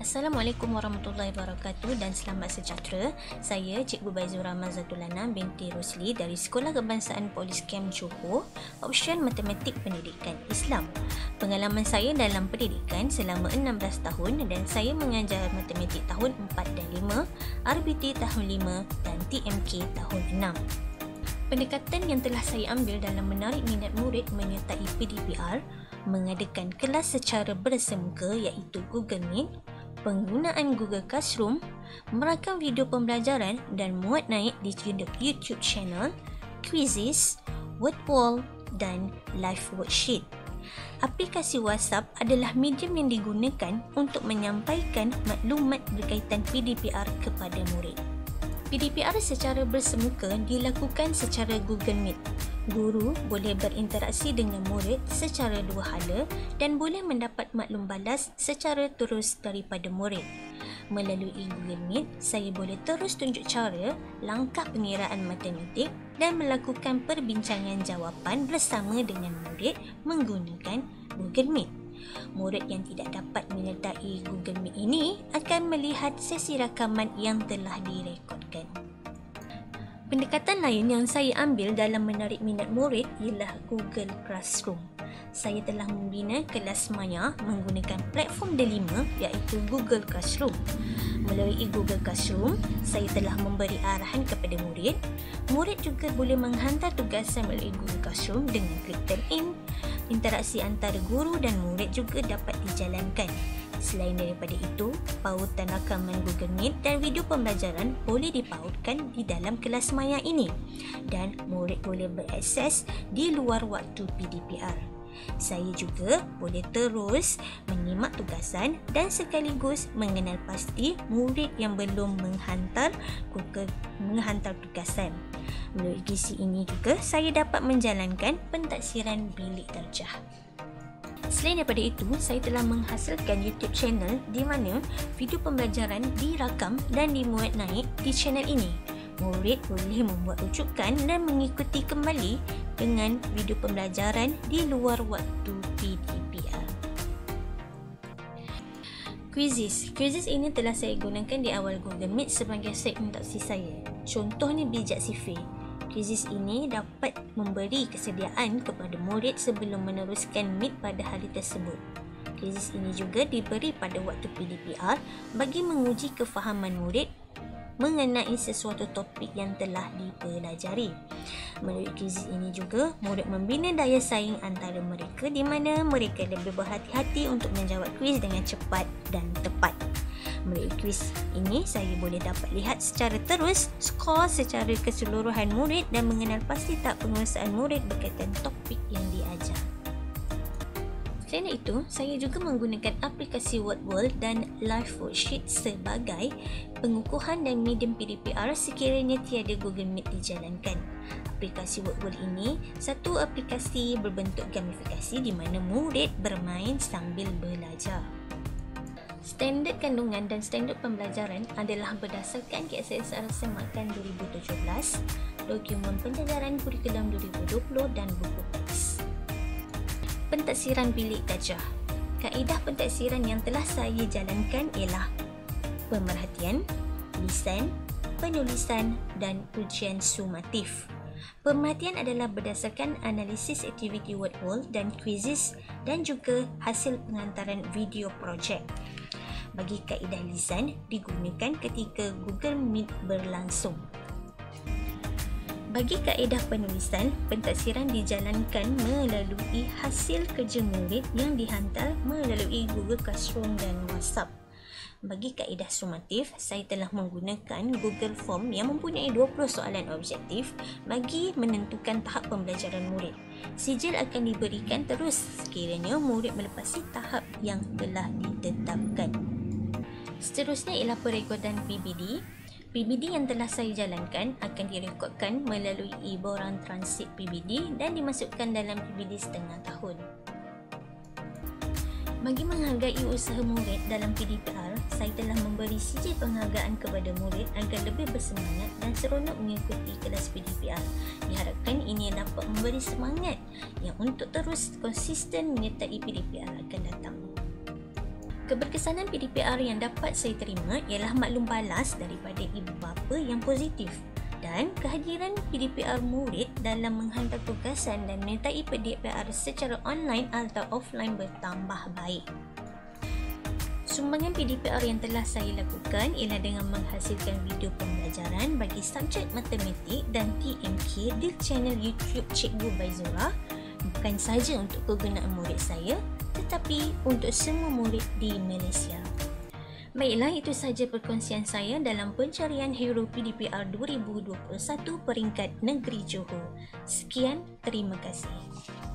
Assalamualaikum warahmatullahi wabarakatuh dan selamat sejahtera. Saya Cikgu Baizura Mazatulana binti Rosli dari Sekolah Kebangsaan Polis Camp Johor, option Matematik Pendidikan Islam. Pengalaman saya dalam pendidikan selama 16 tahun dan saya mengajar matematik tahun 4 dan 5, RBT tahun 5 dan TMK tahun 6. Pendekatan yang telah saya ambil dalam menarik minat murid menyertai PDPR, mengadakan kelas secara bersemuka iaitu Google Meet, penggunaan Google Classroom, merakam video pembelajaran dan muat naik di YouTube channel, quizzes, word wall dan live worksheet. Aplikasi WhatsApp adalah medium yang digunakan untuk menyampaikan maklumat berkaitan PDPR kepada murid. PDPR secara bersemuka dilakukan secara Google Meet. Guru boleh berinteraksi dengan murid secara dua hala dan boleh mendapat maklum balas secara terus daripada murid. Melalui Google Meet, saya boleh terus tunjuk cara, langkah pengiraan matematik dan melakukan perbincangan jawapan bersama dengan murid menggunakan Google Meet. Murid yang tidak dapat menyertai Google Meet ini akan melihat sesi rakaman yang telah direkodkan. Pendekatan lain yang saya ambil dalam menarik minat murid ialah Google Classroom. Saya telah membina kelas maya menggunakan platform delima iaitu Google Classroom. Melalui Google Classroom, saya telah memberi arahan kepada murid. Murid juga boleh menghantar tugasan melalui Google Classroom dengan klik turn in. Interaksi antara guru dan murid juga dapat dijalankan. Selain daripada itu, pautan rakaman Google Meet dan video pembelajaran boleh dipautkan di dalam kelas maya ini dan murid boleh berakses di luar waktu PDPR. Saya juga boleh terus menyimak tugasan dan sekaligus mengenal pasti murid yang belum menghantar tugasan. Melalui gizi ini juga saya dapat menjalankan pentaksiran bilik darjah. Selain daripada itu, saya telah menghasilkan YouTube channel di mana video pembelajaran dirakam dan dimuat naik di channel ini. Murid boleh membuat rujukan dan mengikuti kembali dengan video pembelajaran di luar waktu PDPR. Quizzes ini telah saya gunakan di awal Google Meet sebagai set interaksi saya. Contohnya bijak sifir. Quizzes ini dapat memberi kesediaan kepada murid sebelum meneruskan Meet pada hari tersebut. Quizzes ini juga diberi pada waktu PDPR bagi menguji kefahaman murid mengenai sesuatu topik yang telah dipelajari. Melalui quizzes ini juga, murid membina daya saing antara mereka di mana mereka lebih berhati-hati untuk menjawab kuis dengan cepat dan tepat. Melalui kuis ini, saya boleh dapat lihat secara terus skor secara keseluruhan murid dan mengenal pasti tak penguasaan murid berkaitan topik yang diajar. Selain itu, saya juga menggunakan aplikasi WordWall dan Live Worksheet sebagai pengukuhan dan medium PDPR sekiranya tiada Google Meet dijalankan. Aplikasi WordWall ini satu aplikasi berbentuk gamifikasi di mana murid bermain sambil belajar. Standard kandungan dan standard pembelajaran adalah berdasarkan KSSR Semakan 2017, Dokumen Penjajaran Kurikulum 2020 dan buku teks. Pentaksiran bilik darjah. Kaedah pentaksiran yang telah saya jalankan ialah pemerhatian, lisan, penulisan dan ujian sumatif. Pemerhatian adalah berdasarkan analisis aktiviti word wall dan quizzes dan juga hasil penghantaran video projek. Bagi kaedah lisan digunakan ketika Google Meet berlangsung. Bagi kaedah penulisan, pentaksiran dijalankan melalui hasil kerja murid yang dihantar melalui Google Classroom dan WhatsApp. Bagi kaedah sumatif, saya telah menggunakan Google Form yang mempunyai 20 soalan objektif bagi menentukan tahap pembelajaran murid. Sijil akan diberikan terus sekiranya murid melepasi tahap yang telah ditetapkan. Seterusnya ialah perekodan PBD. PBD yang telah saya jalankan akan direkodkan melalui borang transit PBD dan dimasukkan dalam PBD setengah tahun. Bagi menghargai usaha murid dalam PDPR, saya telah memberi sijil penghargaan kepada murid agar lebih bersemangat dan seronok mengikuti kelas PDPR. Diharapkan ini dapat memberi semangat yang untuk terus konsisten menyertai PDPR akan datang. Keberkesanan PDPR yang dapat saya terima ialah maklum balas daripada ibu bapa yang positif dan kehadiran PDPR murid dalam menghantar tugasan dan menyertai PDPR secara online atau offline bertambah baik. Sumbangan PDPR yang telah saya lakukan ialah dengan menghasilkan video pembelajaran bagi subjek matematik dan TMK di channel YouTube Cikgu Baizura, bukan sahaja untuk kegunaan murid saya tetapi untuk semua murid di Malaysia. Baiklah, itu sahaja perkongsian saya dalam pencarian hero PDPR 2021 peringkat negeri Johor. Sekian, terima kasih.